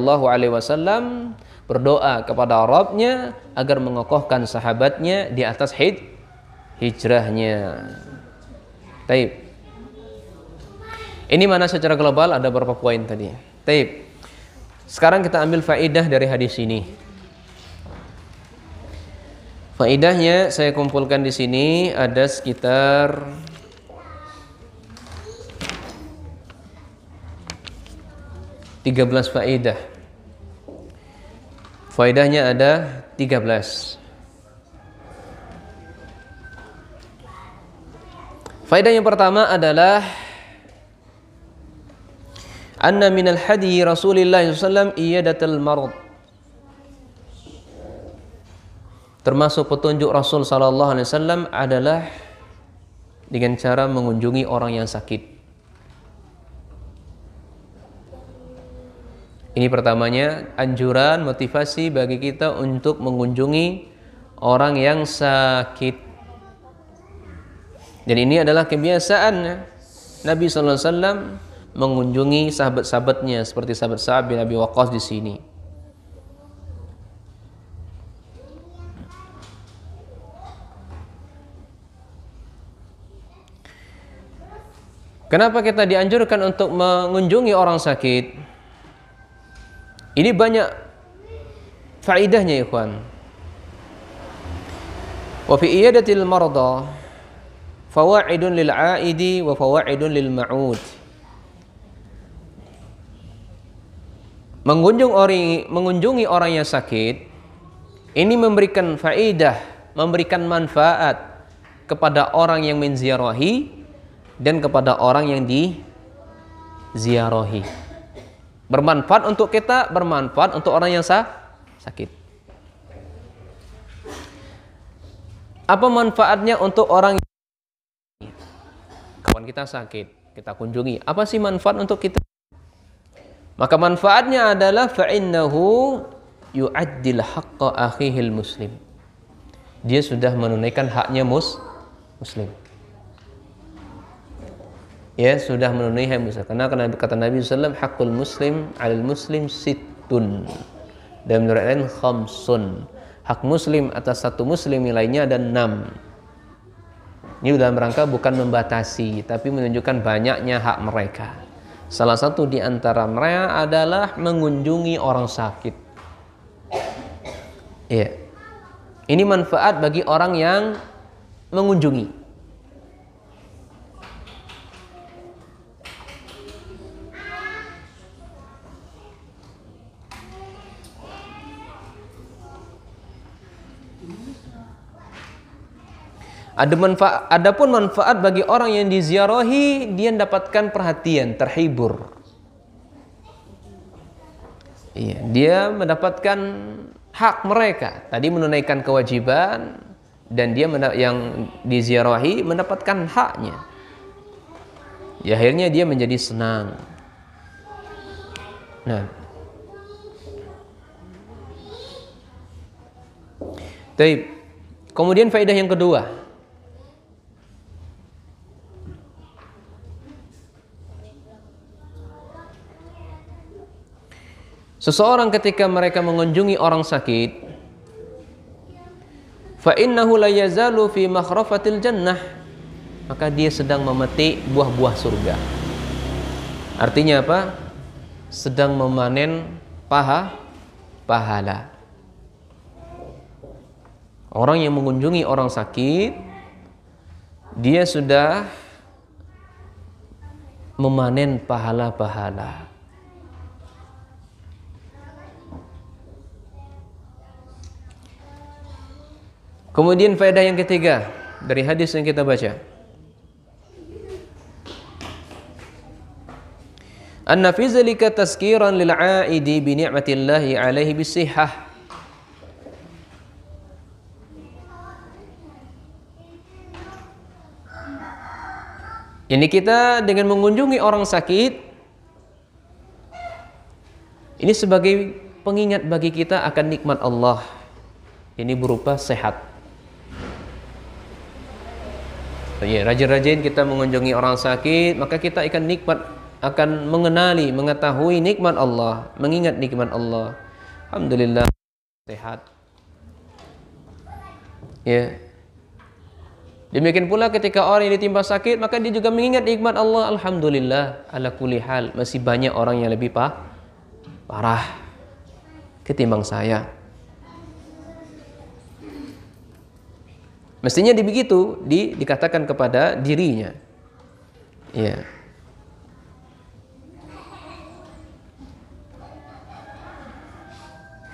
berdoa kepada Rabbnya agar mengokohkan sahabatnya di atas hijrahnya. Taib. Ini mana secara global ada beberapa poin tadi. Taib. Sekarang kita ambil faedah dari hadis ini. Faedahnya saya kumpulkan di sini ada sekitar 13 faedah. Faedahnya ada 13. Faedah yang pertama adalah anna minal hadi Rasulillah SAW iyadatul marad. Termasuk petunjuk Rasul sallallahu alaihi wasallam adalah dengan cara mengunjungi orang yang sakit. Ini pertamanya anjuran, motivasi bagi kita untuk mengunjungi orang yang sakit. Dan ini adalah kebiasaan Nabi sallallahu alaihi wasallam mengunjungi sahabat-sahabatnya seperti sahabat Sa'ad bin Abi Waqqas di sini. Kenapa kita dianjurkan untuk mengunjungi orang sakit? Ini banyak faedahnya, ikhwan. Wa fi iyadatil marda fawaidun lil 'aidi wa fawaidun lil ma'ud. Mengunjungi orang yang sakit ini memberikan faedah, memberikan manfaat kepada orang yang menziarahi dan kepada orang yang diziarahi. Bermanfaat untuk kita, bermanfaat untuk orang yang sakit. Apa manfaatnya untuk orang yang kawan kita sakit, kita kunjungi? Apa sih manfaat untuk kita? Maka manfaatnya adalah fa'innahu yu'addil haqqa akhihil muslim. Dia sudah menunaikan haknya muslim. Ya, sudah memenuhi hak muslim. Karena kata Nabi SAW, hakul muslim alal muslim sittun. Dan menurut lain khamsun. Hak muslim atas satu muslim nilainya ada 6. Ini dalam rangka bukan membatasi, tapi menunjukkan banyaknya hak mereka. Salah satu di antara mereka adalah mengunjungi orang sakit. Iya. Ini manfaat bagi orang yang mengunjungi. Adapun manfaat bagi orang yang diziarahi, dia mendapatkan perhatian, terhibur. Iya, dia mendapatkan hak mereka. Tadi menunaikan kewajiban, dan dia yang diziarahi mendapatkan haknya. Ya, akhirnya dia menjadi senang. Nah, baik. Kemudian faedah yang kedua. Seseorang ketika mereka mengunjungi orang sakit, fa innahu la yazalu fi makhrafatil jannah, maka dia sedang memetik buah-buah surga. Artinya apa? Sedang memanen pahala. Orang yang mengunjungi orang sakit, dia sudah memanen pahala-pahala. Kemudian faedah yang ketiga dari hadis yang kita baca. Anna fi zalika tazkiran lil 'aidi bi ni'matillahi 'alaihi bisihhah. Ini kita dengan mengunjungi orang sakit, ini sebagai pengingat bagi kita akan nikmat Allah. Ini berupa sehat. Ya, rajin-rajin kita mengunjungi orang sakit, maka kita akan mengenali, mengetahui nikmat Allah, mengingat nikmat Allah. Alhamdulillah sehat. Ya. Demikian pula ketika orang yang ditimpa sakit, maka dia juga mengingat nikmat Allah. Alhamdulillah ala kulli hal, masih banyak orang yang lebih parah ketimbang saya. Mestinya begitu dikatakan kepada dirinya. Ya.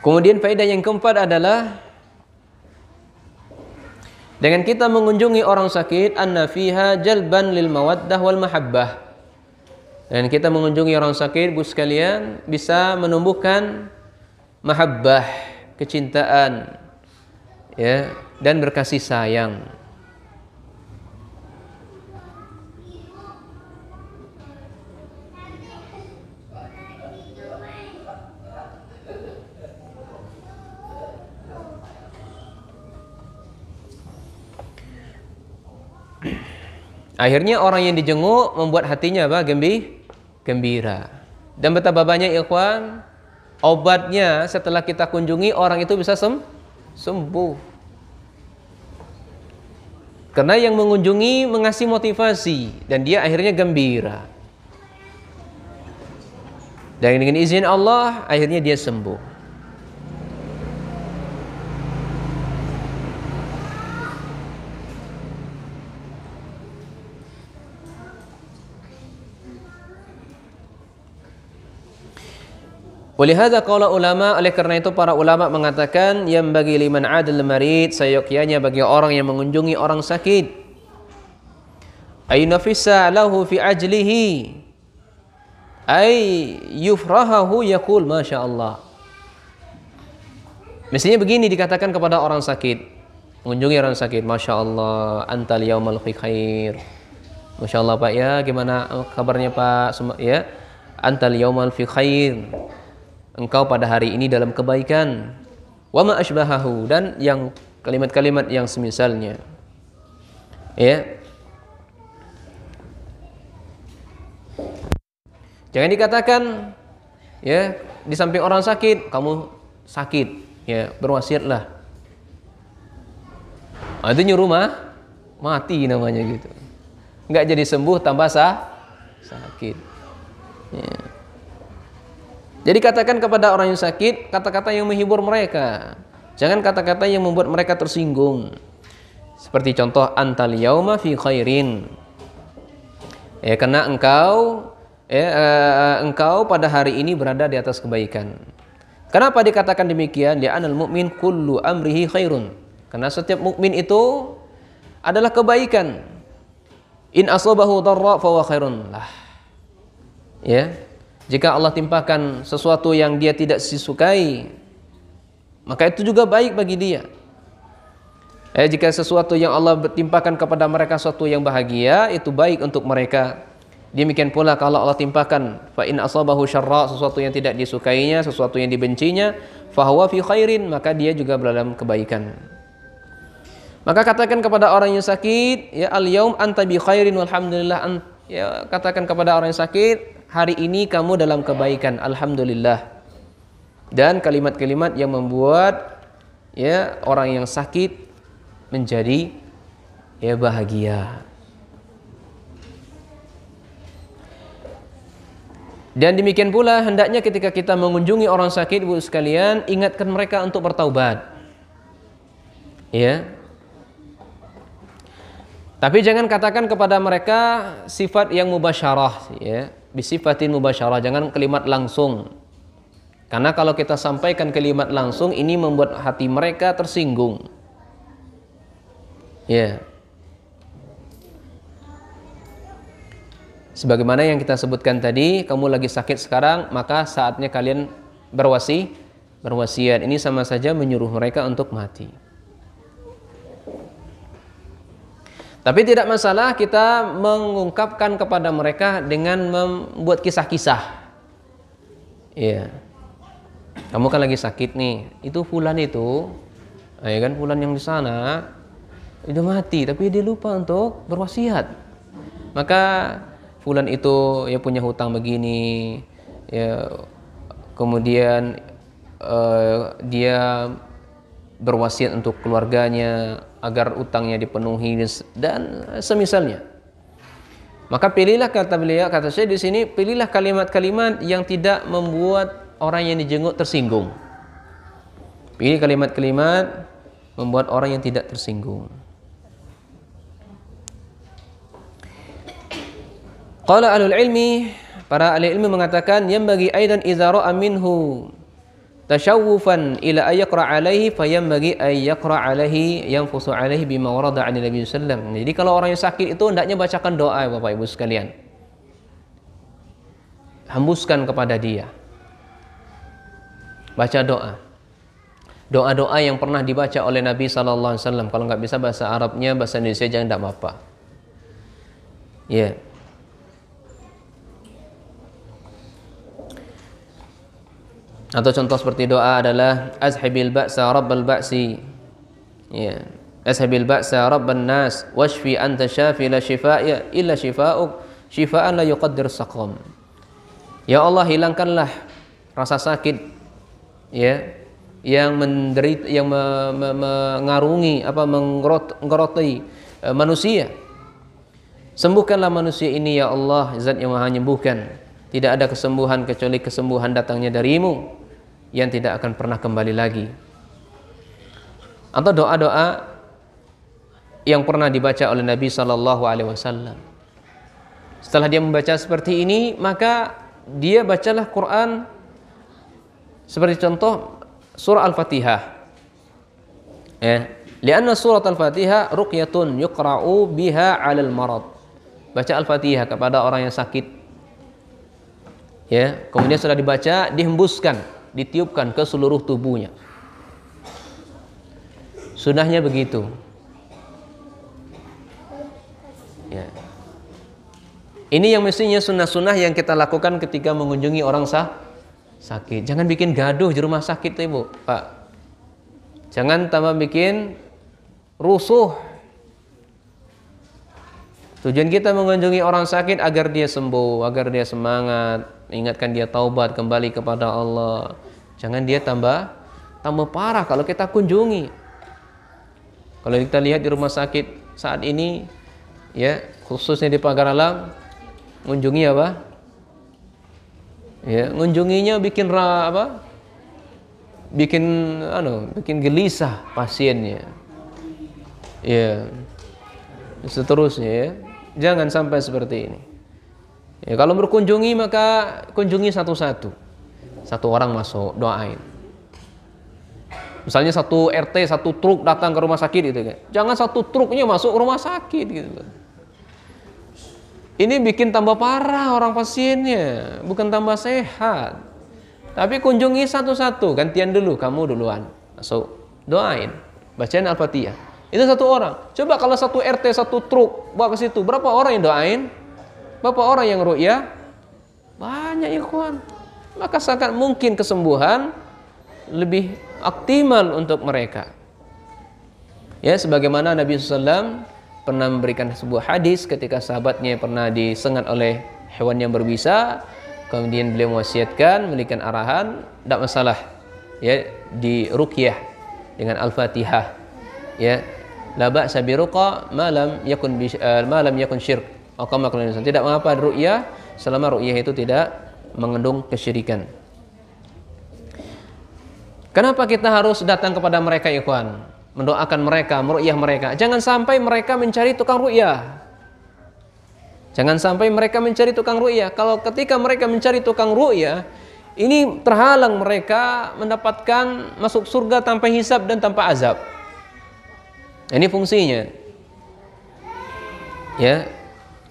Kemudian faedah yang keempat adalah dengan kita mengunjungi orang sakit, anna fiha jalban lil mawaddah wal mahabbah. Dan kita mengunjungi orang sakit, Bu sekalian, bisa menumbuhkan mahabbah, kecintaan, ya, dan berkasih sayang. Akhirnya orang yang dijenguk membuat hatinya apa? Gembira. Dan betapa banyak ikhwan, obatnya setelah kita kunjungi orang itu bisa sembuh. Karena yang mengunjungi mengasih motivasi dan dia akhirnya gembira. Dan dengan izin Allah akhirnya dia sembuh. Walihada qala ulama, oleh karena itu para ulama mengatakan yang bagi liman adil marid, sayogyanya bagi orang yang mengunjungi orang sakit, ay nafisa lahu fi ajlihi, ay yufrahahu yaqul masya Allah. Mestinya begini dikatakan kepada orang sakit, mengunjungi orang sakit, masya Allah antal yaumal fi khair, masya Allah Pak, ya gimana kabarnya Pak, ya antal yaumal fi khair, engkau pada hari ini dalam kebaikan, wa ma asbahahu, dan yang kalimat-kalimat yang semisalnya. Ya. Jangan dikatakan ya di samping orang sakit kamu sakit, ya berwasiatlah. Itu nyuruh mati namanya gitu. Nggak jadi sembuh, tambah sakit. Ya. Jadi katakan kepada orang yang sakit kata-kata yang menghibur mereka. Jangan kata-kata yang membuat mereka tersinggung. Seperti contoh antal yauma fi khairin. Ya, karena engkau pada hari ini berada di atas kebaikan. Kenapa dikatakan demikian? Li'anal mu'min kullu amrihi khairun. Karena setiap mukmin itu adalah kebaikan. In asabahu dharra fa huwa khairun lah. Ya. Jika Allah timpakan sesuatu yang dia tidak disukai, maka itu juga baik bagi dia. Jika sesuatu yang Allah timpakan kepada mereka sesuatu yang bahagia, itu baik untuk mereka. Demikian pula kalau Allah timpakan fa in asabahu syarra, sesuatu yang tidak disukainya, sesuatu yang dibencinya, fa huwa fi khairin, maka dia juga berada dalam kebaikan. Maka katakan kepada orang yang sakit, ya al yaum anta bi khairin walhamdulillah. Ya, katakan kepada orang yang sakit, hari ini kamu dalam kebaikan, alhamdulillah. Dan kalimat-kalimat yang membuat ya orang yang sakit menjadi ya bahagia. Dan demikian pula hendaknya ketika kita mengunjungi orang sakit, Ibu sekalian, ingatkan mereka untuk bertaubat. Ya. Tapi jangan katakan kepada mereka sifat yang mubasyarah, ya. Bisifatin mubasyarah, jangan kalimat langsung. Karena kalau kita sampaikan kalimat langsung, ini membuat hati mereka tersinggung. Ya. Sebagaimana yang kita sebutkan tadi, kamu lagi sakit sekarang, maka saatnya kalian berwasiat. Ini sama saja menyuruh mereka untuk mati. Tapi tidak masalah kita mengungkapkan kepada mereka dengan membuat kisah-kisah. Iya. Kamu kan lagi sakit nih. Itu fulan itu, ya kan, fulan yang di sana itu mati, tapi dia lupa untuk berwasiat. Maka fulan itu ya punya hutang begini, ya kemudian dia berwasiat untuk keluarganya agar utangnya dipenuhi dan semisalnya. Maka pilihlah, kata beliau, kata saya di sini, pilihlah kalimat-kalimat yang tidak membuat orang yang dijenguk tersinggung. Pilih kalimat-kalimat membuat orang yang tidak tersinggung. Qala ahlul ilmi, para ahli ilmi mengatakan, yang bagi aidan idza ra'a minhu tashawufan ila ayaqra alaihi fayambagi ayaqra alaihi yanfusu alaihi bima warada 'an Nabi sallallahu. Jadi kalau orang yang sakit itu hendaknya bacakan doa, Bapak Ibu sekalian. Hembuskan kepada dia. Baca doa. Doa-doa yang pernah dibaca oleh Nabi sallallahu alaihi wasallam. Kalau nggak bisa bahasa Arabnya, bahasa Indonesia jangan, enggak apa-apa. Ya. Atau contoh seperti doa adalah azhibil ba'sa rabbal ba'si, ya, azhibil ba'sa rabban nas washfi anta syafi la shifaa'a illa shifaa'uk shifaa'an la yuqaddir saqam. Ya Allah, hilangkanlah rasa sakit, ya, yang menderita, yang mengarungi menggeroti manusia. Sembuhkanlah manusia ini ya Allah, Zat yang Maha menyembuhkan. Tidak ada kesembuhan kecuali kesembuhan datangnya darimu yang tidak akan pernah kembali lagi. Atau doa-doa yang pernah dibaca oleh Nabi sallallahu alaihi wasallam. Setelah dia membaca seperti ini, maka dia bacalah Quran seperti contoh surah Al-Fatihah. Ya, lianna surat Al-Fatihah ruqyatun yuqra'u biha 'alal marad. Baca Al-Fatihah kepada orang yang sakit. Ya, kemudian setelah dibaca, dihembuskan, ditiupkan ke seluruh tubuhnya. Sunahnya begitu. Ya. Ini yang mestinya sunnah-sunnah yang kita lakukan ketika mengunjungi orang sakit. Jangan bikin gaduh di rumah sakit, Ibu, Pak. Jangan tambah bikin rusuh. Tujuan kita mengunjungi orang sakit agar dia sembuh, agar dia semangat, ingatkan dia taubat kembali kepada Allah. Jangan dia tambah tambah parah kalau kita kunjungi. Kalau kita lihat di rumah sakit saat ini, ya khususnya di Pagar Alam, mengunjungi apa? Ya, ngunjunginya bikin bikin gelisah pasiennya. Ya, seterusnya ya. Jangan sampai seperti ini. Ya, kalau berkunjungi maka kunjungi satu-satu. Satu orang masuk, doain. Misalnya satu RT, satu truk datang ke rumah sakit gitu kan. Jangan satu truknya masuk rumah sakit gitu. Ini bikin tambah parah orang pasiennya, bukan tambah sehat. Tapi kunjungi satu-satu, gantian dulu, kamu duluan. Masuk, doain, bacain Al-Fatihah. Itu satu orang. Coba kalau satu RT, satu truk bawa ke situ, berapa orang yang doain? Berapa orang yang ruqyah? Banyak ikhwan. Maka sangat mungkin kesembuhan lebih optimal untuk mereka. Ya, sebagaimana Nabi SAW pernah memberikan sebuah hadis ketika sahabatnya pernah disengat oleh hewan yang berbisa, kemudian beliau mewasiatkan, memberikan arahan, tidak masalah, ya, di ruqyah dengan Al-Fatihah, ya, la ba'sa bi ruqa ma lam yakun syirk. Tidak mengapa ruqyah selama ruqyah itu tidak mengandung kesyirikan. Kenapa kita harus datang kepada mereka, ikhwan? Mendoakan mereka, meruqyah mereka. Jangan sampai mereka mencari tukang ruqyah. Jangan sampai mereka mencari tukang ruqyah. Kalau ketika mereka mencari tukang ruqyah, ini terhalang mereka mendapatkan masuk surga tanpa hisab dan tanpa azab. Ini fungsinya. Ya.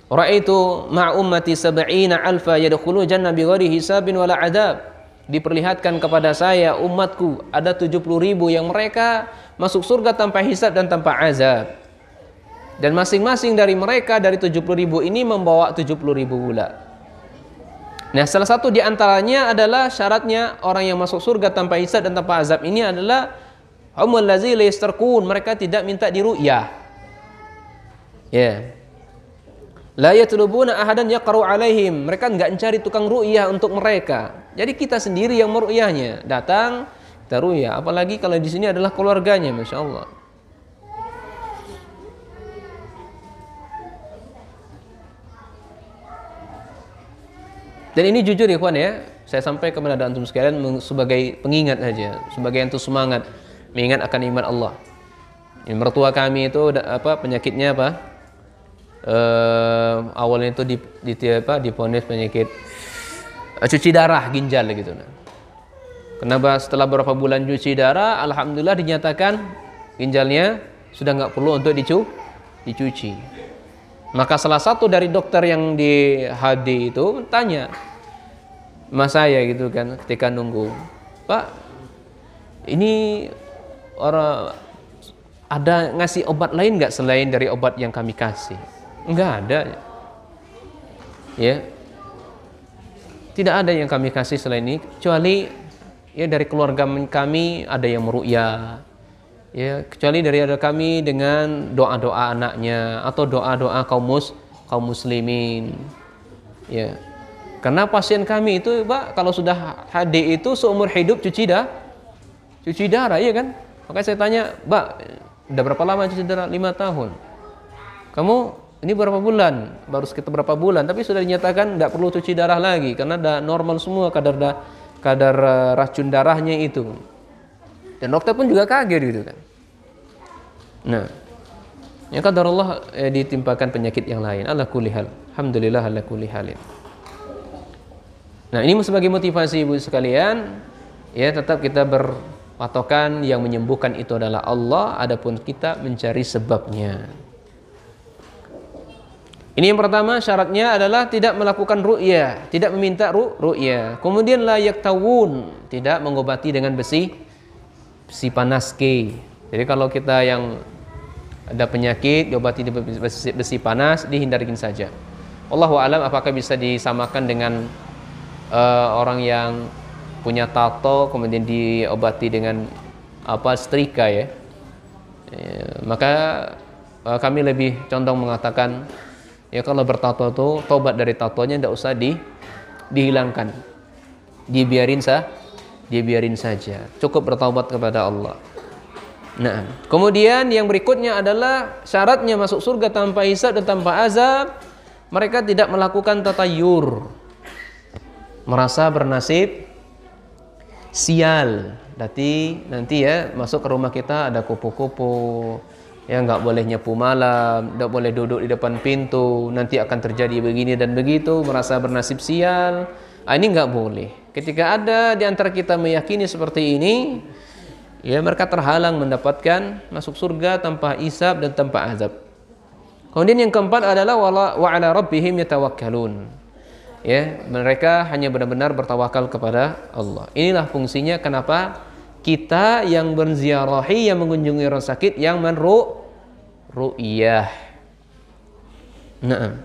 Ra'aitu ma'a ummati 70 alfa yadkhulu jannah bighairi hisabin wala adab. Diperlihatkan kepada saya umatku ada 70.000 yang mereka masuk surga tanpa hisab dan tanpa azab. Dan masing-masing dari mereka dari 70.000 ini membawa 70.000 pula. Nah, salah satu di antaranya adalah syaratnya orang yang masuk surga tanpa hisab dan tanpa azab ini adalah humul lazi la yastarqun, mereka tidak minta diruqyah. Ya. La yatlubuna ahadan yaqra'u alaihim, mereka enggak mencari tukang ruqyah untuk mereka. Jadi kita sendiri yang meruqyahnya, datang kita ruqyah, apalagi kalau di sini adalah keluarganya, masyaallah. Dan ini jujur ya kawan ya, saya sampai kepada antum sekalian sebagai pengingat saja, sebagai antum semangat mengingat akan iman Allah. Ini mertua kami itu penyakitnya apa? Awalnya itu diponis penyakit cuci darah ginjal gitu. Kenapa setelah beberapa bulan cuci darah, alhamdulillah dinyatakan ginjalnya sudah nggak perlu untuk dicuci. Maka salah satu dari dokter yang di HD itu tanya mas saya gitu kan, ketika nunggu, Pak, ini orang ada ngasih obat lain nggak selain dari obat yang kami kasih? Enggak ada. Ya. Tidak ada yang kami kasih selain ini, kecuali ya dari keluarga kami ada yang meruqyah. Ya, kecuali dari ada kami dengan doa-doa anaknya atau doa-doa kaum muslimin. Ya. Karena pasien kami itu, Pak, kalau sudah HD itu seumur hidup cuci darah, ya kan? Makanya saya tanya, Mbak, udah berapa lama cuci darah? 5 tahun. Kamu ini berapa bulan? Baru sekitar berapa bulan, tapi sudah dinyatakan tidak perlu cuci darah lagi karena sudah normal semua kadar racun darahnya itu. Dan dokter pun juga kaget gitu kan. Nah, ya kadar Allah ditimpakan penyakit yang lain. Ala kulli hal. Alhamdulillah ala kulli halin. Nah, ini sebagai motivasi ibu sekalian, ya tetap kita berpatokan yang menyembuhkan itu adalah Allah, adapun kita mencari sebabnya. Ini yang pertama, syaratnya adalah tidak melakukan ruqyah, tidak meminta ruqyah. Kemudian la yaktawun, tidak mengobati dengan besi panas ke. Jadi kalau kita yang ada penyakit diobati dengan besi panas, dihindarkan saja. Wallahu a'lam, apakah bisa disamakan dengan orang yang punya tato kemudian diobati dengan setrika ya. Maka kami lebih condong mengatakan ya kalau bertato itu tobat dari tatonya tidak usah dihilangkan, dibiarin dia biarin saja, cukup bertaubat kepada Allah. Nah, kemudian yang berikutnya adalah syaratnya masuk surga tanpa hisab dan tanpa azab, mereka tidak melakukan tatayur, merasa bernasib sial. Nanti ya masuk ke rumah kita ada kupu-kupu, ya nggak boleh nyapu malam, nggak boleh duduk di depan pintu, nanti akan terjadi begini dan begitu, merasa bernasib sial. Ini nggak boleh. Ketika ada di antara kita meyakini seperti ini, ya mereka terhalang mendapatkan masuk surga tanpa hisab dan tanpa azab. Kemudian yang keempat adalah wa ala rabbihim yatawakkalun. Ya, mereka hanya benar-benar bertawakal kepada Allah. Inilah fungsinya kenapa kita yang berziarahi, yang mengunjungi orang sakit, yang ru'yah. Nah,